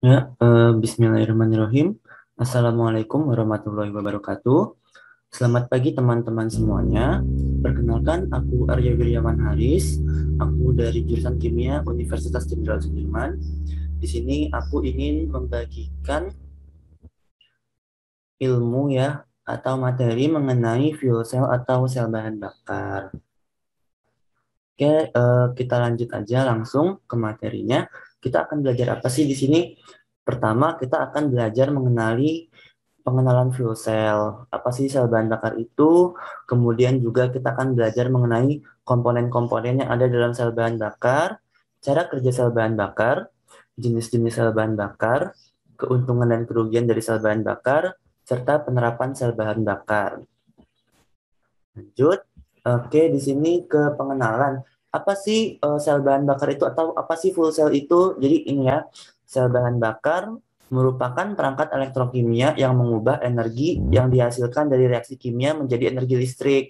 Ya, Bismillahirrahmanirrahim. Assalamualaikum warahmatullahi wabarakatuh. Selamat pagi teman-teman semuanya. Perkenalkan, aku Arya Wiryawan Haris. Aku dari jurusan Kimia Universitas Jenderal Sudirman. Di sini aku ingin membagikan ilmu ya atau materi mengenai fuel cell atau sel bahan bakar. Oke, kita lanjut aja langsung ke materinya. Kita akan belajar apa sih di sini? Pertama, kita akan belajar mengenali pengenalan fuel cell. Apa sih sel bahan bakar itu? Kemudian juga kita akan belajar mengenai komponen-komponen yang ada dalam sel bahan bakar, cara kerja sel bahan bakar, jenis-jenis sel bahan bakar, keuntungan dan kerugian dari sel bahan bakar, serta penerapan sel bahan bakar. Lanjut. Oke, di sini ke pengenalan. Apa sih sel bahan bakar itu atau apa sih fuel cell itu? Jadi ini ya, sel bahan bakar merupakan perangkat elektrokimia yang mengubah energi yang dihasilkan dari reaksi kimia menjadi energi listrik.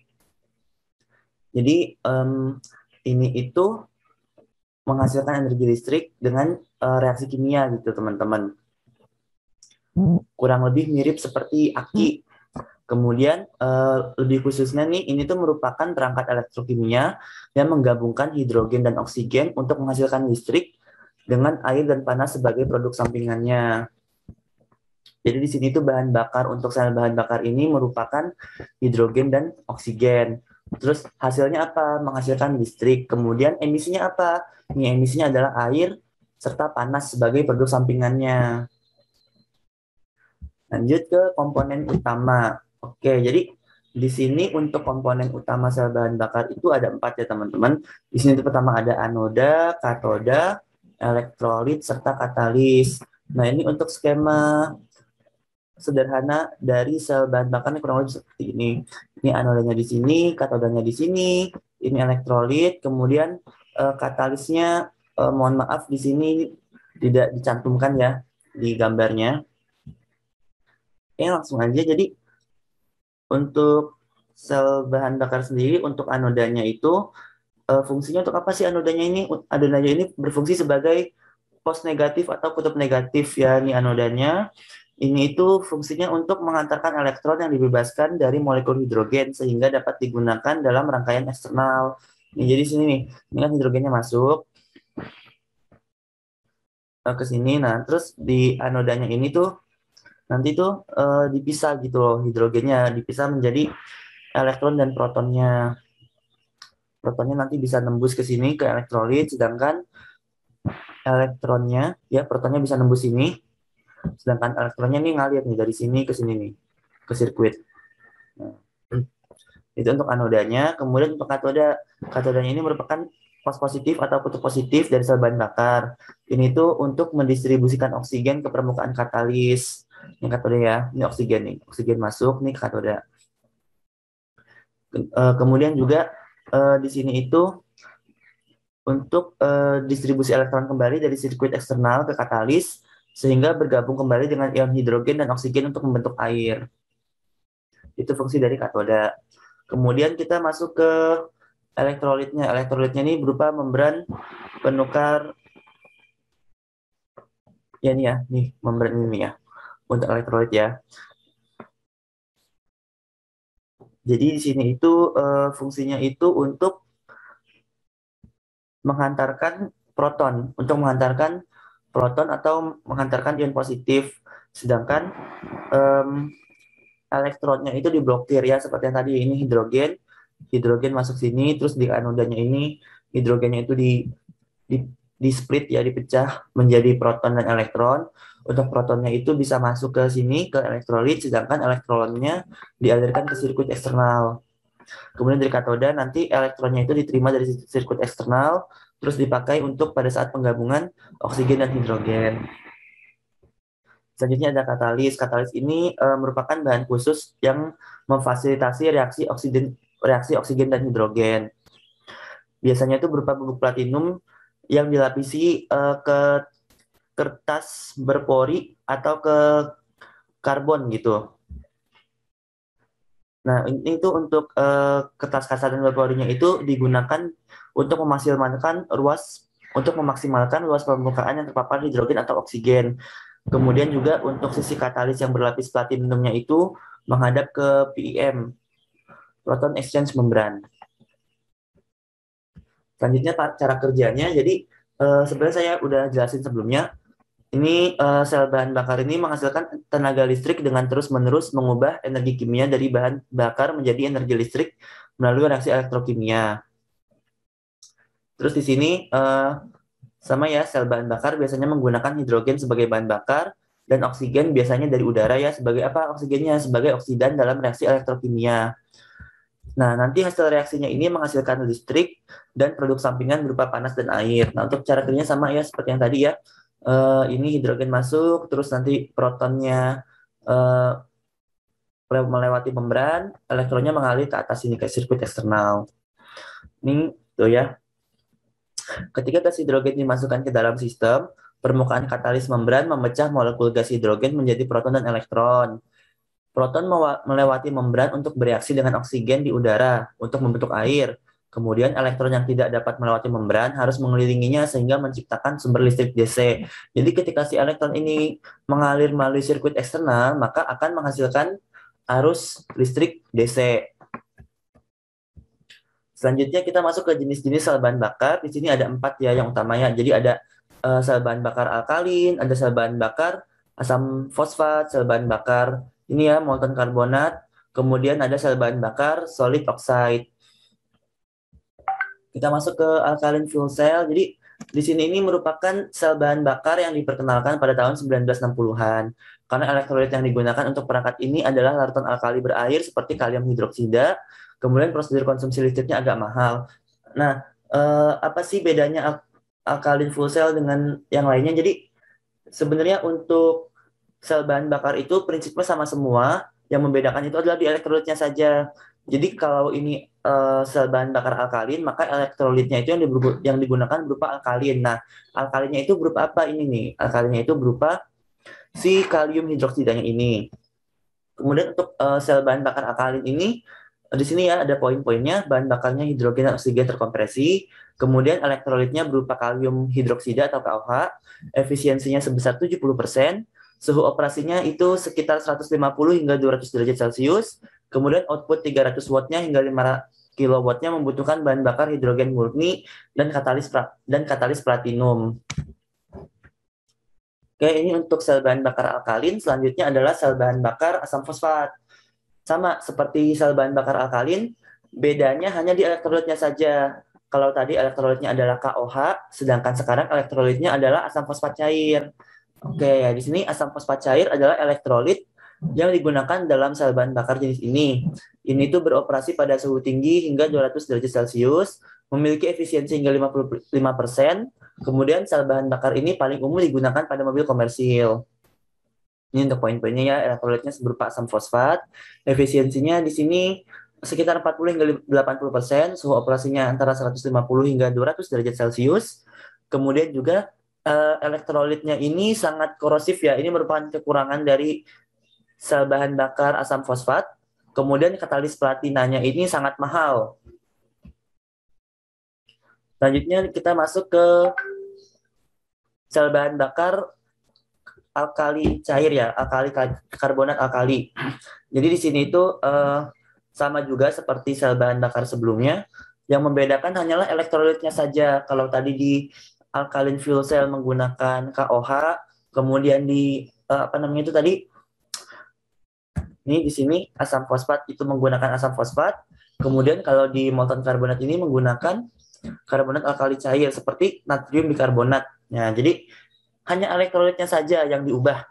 Jadi ini itu menghasilkan energi listrik dengan reaksi kimia gitu teman-teman. Kurang lebih mirip seperti aki. Kemudian lebih khususnya nih, ini tuh merupakan perangkat elektrokimia yang menggabungkan hidrogen dan oksigen untuk menghasilkan listrik dengan air dan panas sebagai produk sampingannya. Jadi di sini tuh bahan bakar untuk sel bahan bakar ini merupakan hidrogen dan oksigen. Terus hasilnya apa? Menghasilkan listrik. Kemudian emisinya apa? Ini emisinya adalah air serta panas sebagai produk sampingannya. Lanjut ke komponen utama. Oke, jadi di sini untuk komponen utama sel bahan bakar itu ada 4 ya teman-teman. Di sini pertama ada anoda, katoda, elektrolit, serta katalis. Nah ini untuk skema sederhana dari sel bahan bakar kurang lebih seperti ini. Ini anodanya di sini, katodanya di sini, ini elektrolit, kemudian katalisnya mohon maaf di sini tidak dicantumkan ya di gambarnya. Langsung aja. Jadi untuk sel bahan bakar sendiri, untuk anodanya itu fungsinya untuk apa sih anodanya ini? Anodanya ini berfungsi sebagai pos negatif atau kutub negatif ya, ini anodanya. Ini itu fungsinya untuk mengantarkan elektron yang dibebaskan dari molekul hidrogen sehingga dapat digunakan dalam rangkaian eksternal. Jadi sini nih, ini kan hidrogennya masuk ke sini. Nah, terus di anodanya ini tuh nanti tuh dipisah gitu loh, hidrogennya dipisah menjadi elektron dan protonnya. Protonnya nanti bisa nembus ke sini ke elektrolit, sedangkan elektronnya ya protonnya bisa nembus sini, sedangkan elektronnya nih ngalir nih dari sini ke sini nih ke sirkuit. Nah, itu untuk anodanya. Kemudian untuk katoda, katodanya ini merupakan pos positif atau kutub positif dari sel bahan bakar. Ini tuh untuk mendistribusikan oksigen ke permukaan katalis. Ini katoda ya, ini oksigen nih, oksigen masuk nih ke katoda. Kemudian juga di sini itu untuk distribusi elektron kembali dari sirkuit eksternal ke katalis sehingga bergabung kembali dengan ion hidrogen dan oksigen untuk membentuk air. Itu fungsi dari katoda. Kemudian kita masuk ke elektrolitnya. Elektrolitnya ini berupa membran penukar ya nih ya, nih membran ini ya untuk elektrolit ya. Jadi di sini itu fungsinya itu untuk menghantarkan proton, untuk menghantarkan proton atau menghantarkan ion positif. Sedangkan elektronnya itu diblokir ya, seperti yang tadi ini hidrogen, hidrogen masuk sini, terus di anodanya ini hidrogennya itu di, di split ya, dipecah menjadi proton dan elektron. Untuk protonnya itu bisa masuk ke sini ke elektrolit, sedangkan elektronnya dialirkan ke sirkuit eksternal. Kemudian dari katoda nanti elektronnya itu diterima dari sirkuit eksternal, terus dipakai untuk pada saat penggabungan oksigen dan hidrogen. Selanjutnya ada katalis. Katalis ini merupakan bahan khusus yang memfasilitasi reaksi oksigen dan hidrogen. Biasanya itu berupa bubuk platinum yang dilapisi ke kertas berpori atau ke karbon gitu. Nah, ini itu untuk kertas kasar dan berporinya itu digunakan untuk memaksimalkan ruas untuk memaksimalkan luas permukaan yang terpapar hidrogen atau oksigen. Kemudian juga untuk sisi katalis yang berlapis platinumnya itu menghadap ke PEM, proton exchange membrane. Selanjutnya cara kerjanya, jadi sebenarnya saya udah jelasin sebelumnya. Ini sel bahan bakar ini menghasilkan tenaga listrik dengan terus-menerus mengubah energi kimia dari bahan bakar menjadi energi listrik melalui reaksi elektrokimia. Terus di sini sama ya, sel bahan bakar biasanya menggunakan hidrogen sebagai bahan bakar dan oksigen biasanya dari udara ya, sebagai apa oksigennya? Sebagai oksidan dalam reaksi elektrokimia. Nah, nanti hasil reaksinya ini menghasilkan listrik dan produk sampingan berupa panas dan air. Nah, untuk cara kerjanya sama ya, seperti yang tadi ya. Ini hidrogen masuk, terus nanti protonnya melewati membran, elektronnya mengalir ke atas ini ke sirkuit eksternal. Ini tuh ya. Ketika gas hidrogen dimasukkan ke dalam sistem, permukaan katalis membran memecah molekul gas hidrogen menjadi proton dan elektron. Proton melewati membran untuk bereaksi dengan oksigen di udara untuk membentuk air. Kemudian elektron yang tidak dapat melewati membran harus mengelilinginya sehingga menciptakan sumber listrik DC. Jadi ketika si elektron ini mengalir melalui sirkuit eksternal, maka akan menghasilkan arus listrik DC. Selanjutnya kita masuk ke jenis-jenis sel bahan bakar. Di sini ada 4 ya yang utamanya. Jadi ada sel bahan bakar alkalin, ada sel bahan bakar asam fosfat, sel bahan bakar ini ya molten karbonat, kemudian ada sel bahan bakar solid oxide. Kita masuk ke alkaline fuel cell. Jadi di sini ini merupakan sel bahan bakar yang diperkenalkan pada tahun 1960-an. Karena elektrolit yang digunakan untuk perangkat ini adalah larutan alkali berair seperti kalium hidroksida. Kemudian prosedur konsumsi listriknya agak mahal. Nah, apa sih bedanya alkaline fuel cell dengan yang lainnya? Jadi sebenarnya untuk sel bahan bakar itu prinsipnya sama semua. Yang membedakan itu adalah di elektrolitnya saja. Jadi kalau ini sel bahan bakar alkalin, maka elektrolitnya itu yang digunakan berupa alkalin. Nah, alkalinnya itu berupa apa ini nih? Alkalinnya itu berupa si kalium hidroksidanya ini. Kemudian untuk sel bahan bakar alkalin ini, di sini ya ada poin-poinnya. Bahan bakarnya hidrogen dan oksigen terkompresi. Kemudian elektrolitnya berupa kalium hidroksida atau KOH. Efisiensinya sebesar 70%. Suhu operasinya itu sekitar 150 hingga 200 derajat Celcius. Kemudian output 300 wattnya hingga 5 kilowattnya membutuhkan bahan bakar hidrogen murni dan katalis platinum. Oke, ini untuk sel bahan bakar alkalin. Selanjutnya adalah sel bahan bakar asam fosfat. Sama seperti sel bahan bakar alkalin, bedanya hanya di elektrolitnya saja. Kalau tadi elektrolitnya adalah KOH, sedangkan sekarang elektrolitnya adalah asam fosfat cair. Oke, ya di sini asam fosfat cair adalah elektrolit yang digunakan dalam sel bahan bakar jenis ini. Ini tuh beroperasi pada suhu tinggi hingga 200 derajat Celcius, memiliki efisiensi hingga 55%. Kemudian sel bahan bakar ini paling umum digunakan pada mobil komersil. Ini untuk poin-poinnya ya, elektrolitnya berupa asam fosfat. Efisiensinya di sini sekitar 40 hingga 80%, suhu operasinya antara 150 hingga 200 derajat Celcius. Kemudian juga elektrolitnya ini sangat korosif ya. Ini merupakan kekurangan dari sel bahan bakar asam fosfat. Kemudian katalis platinanya ini sangat mahal. Selanjutnya kita masuk ke sel bahan bakar alkali cair ya, alkali karbonat alkali. Jadi di sini itu sama juga seperti sel bahan bakar sebelumnya. Yang membedakan hanyalah elektrolitnya saja. Kalau tadi di alkaline fuel cell menggunakan KOH, kemudian di apa namanya itu tadi, ini di sini asam fosfat itu menggunakan asam fosfat, kemudian kalau di molten karbonat ini menggunakan karbonat alkali cair seperti natrium bikarbonat. Nah, jadi hanya elektrolitnya saja yang diubah.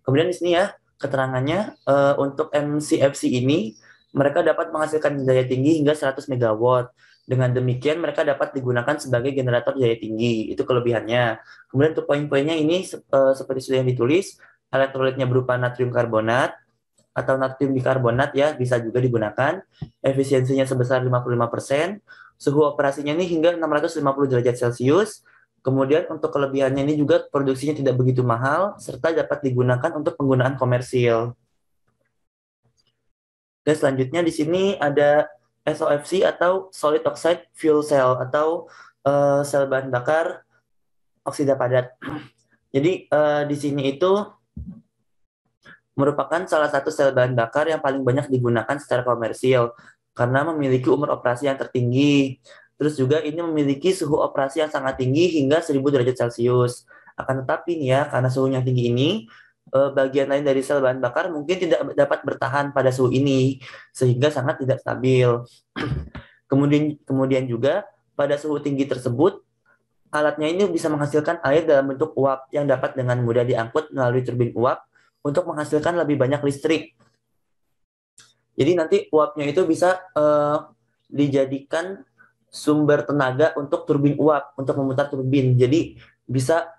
Kemudian di sini ya keterangannya untuk MCFC ini mereka dapat menghasilkan daya tinggi hingga 100 MW. Dengan demikian, mereka dapat digunakan sebagai generator daya tinggi. Itu kelebihannya. Kemudian untuk poin-poinnya ini seperti sudah yang ditulis, elektrolitnya berupa natrium karbonat atau natrium bikarbonat ya, bisa juga digunakan. Efisiensinya sebesar 55%. Suhu operasinya ini hingga 650 derajat Celcius. Kemudian untuk kelebihannya ini juga produksinya tidak begitu mahal, serta dapat digunakan untuk penggunaan komersil. Dan selanjutnya di sini ada SOFC atau Solid Oxide Fuel Cell atau sel bahan bakar oksida padat. Jadi di sini itu merupakan salah satu sel bahan bakar yang paling banyak digunakan secara komersil karena memiliki umur operasi yang tertinggi. Terus juga ini memiliki suhu operasi yang sangat tinggi hingga 1000 derajat Celcius. Akan tetapi nih ya, karena suhunya tinggi ini, bagian lain dari sel bahan bakar mungkin tidak dapat bertahan pada suhu ini, sehingga sangat tidak stabil. Kemudian juga pada suhu tinggi tersebut, alatnya ini bisa menghasilkan air dalam bentuk uap yang dapat dengan mudah diangkut melalui turbin uap untuk menghasilkan lebih banyak listrik. Jadi nanti uapnya itu bisa dijadikan sumber tenaga untuk turbin uap, untuk memutar turbin. Jadi bisa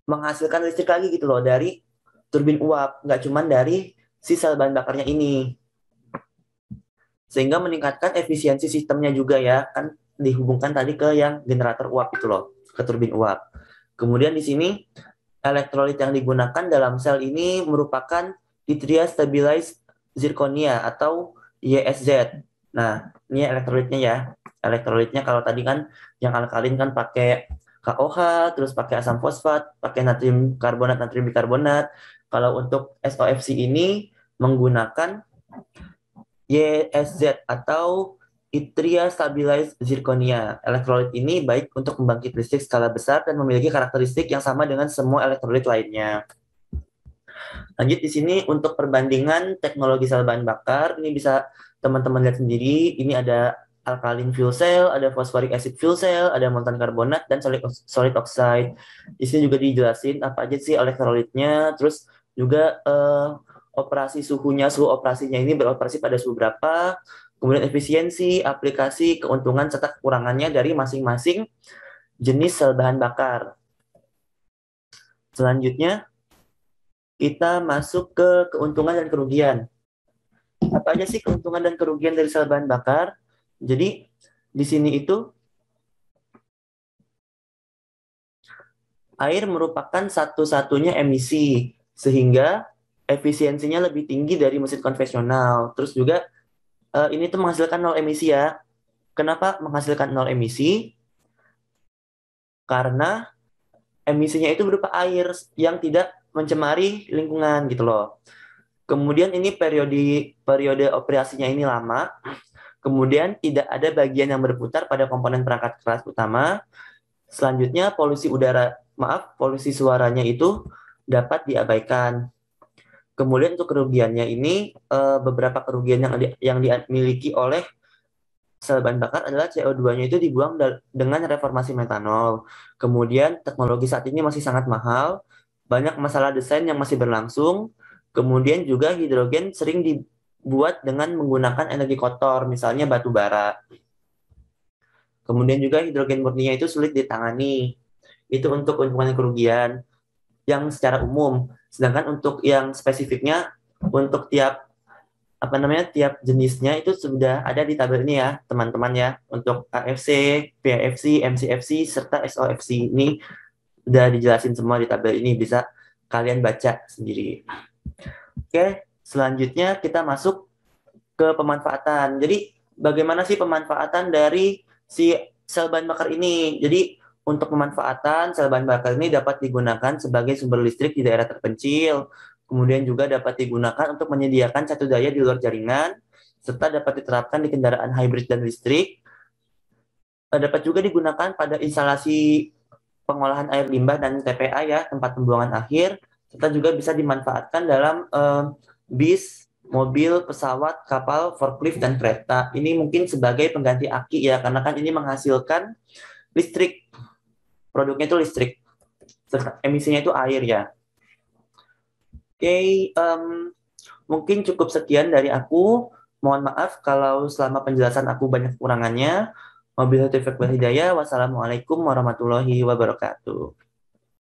menghasilkan listrik lagi gitu loh dari turbin uap, nggak cuma dari si sel bahan bakarnya ini. Sehingga meningkatkan efisiensi sistemnya juga ya, kan dihubungkan tadi ke yang generator uap itu loh, ke turbin uap. Kemudian di sini elektrolit yang digunakan dalam sel ini merupakan yttria stabilized zirconia atau YSZ. Nah, ini elektrolitnya ya. Elektrolitnya kalau tadi kan yang alkalin kan pakai KOH, terus pakai asam fosfat, pakai natrium karbonat, natrium bikarbonat. Kalau untuk SOFC ini menggunakan YSZ atau yttria stabilized zirconia. Elektrolit ini baik untuk membangkit listrik skala besar dan memiliki karakteristik yang sama dengan semua elektrolit lainnya. Lanjut di sini untuk perbandingan teknologi sel bahan bakar, ini bisa teman-teman lihat sendiri. Ini ada alkaline fuel cell, ada phosphoric acid fuel cell, ada molten karbonat, dan solid oxide. Di sini juga dijelasin apa aja sih elektrolitnya, terus juga operasi suhunya, suhu operasinya ini beroperasi pada suhu berapa, kemudian efisiensi, aplikasi, keuntungan, serta kekurangannya dari masing-masing jenis sel bahan bakar. Selanjutnya, kita masuk ke keuntungan dan kerugian. Apa aja sih keuntungan dan kerugian dari sel bahan bakar? Jadi, di sini itu air merupakan satu-satunya emisi, sehingga efisiensinya lebih tinggi dari mesin konvensional. Terus juga ini tuh menghasilkan nol emisi ya. Kenapa menghasilkan nol emisi? Karena emisinya itu berupa air yang tidak mencemari lingkungan gitu loh. Kemudian ini periode operasinya ini lama. Kemudian tidak ada bagian yang berputar pada komponen perangkat keras utama. Selanjutnya polusi suaranya itu dapat diabaikan. Kemudian untuk kerugiannya ini beberapa kerugian yang dimiliki oleh sel bahan bakar adalah CO2-nya itu dibuang dengan reformasi metanol. Kemudian teknologi saat ini masih sangat mahal, banyak masalah desain yang masih berlangsung. Kemudian juga hidrogen sering dibuat dengan menggunakan energi kotor, misalnya batu bara. Kemudian juga hidrogen murninya itu sulit ditangani. Itu untuk keuntungan dan kerugian yang secara umum. Sedangkan untuk yang spesifiknya, untuk tiap jenisnya itu sudah ada di tabel ini ya, teman-teman ya. Untuk AFC, PAFC, MCFC, serta SOFC ini udah dijelasin semua di tabel ini, bisa kalian baca sendiri. Oke, selanjutnya kita masuk ke pemanfaatan. Jadi, bagaimana sih pemanfaatan dari si sel bahan bakar ini? Jadi, untuk pemanfaatan, sel bahan bakar ini dapat digunakan sebagai sumber listrik di daerah terpencil, kemudian juga dapat digunakan untuk menyediakan satu daya di luar jaringan, serta dapat diterapkan di kendaraan hybrid dan listrik. Dapat juga digunakan pada instalasi pengolahan air limbah dan TPA ya, tempat pembuangan akhir, serta juga bisa dimanfaatkan dalam bis, mobil, pesawat, kapal, forklift, dan kereta. Ini mungkin sebagai pengganti aki ya, karena kan ini menghasilkan listrik. Produknya itu listrik. Serta emisinya itu air ya. Oke, mungkin cukup sekian dari aku. Mohon maaf kalau selama penjelasan aku banyak kekurangannya. Wabillahi taufiq wal hidayah. Wassalamualaikum warahmatullahi wabarakatuh.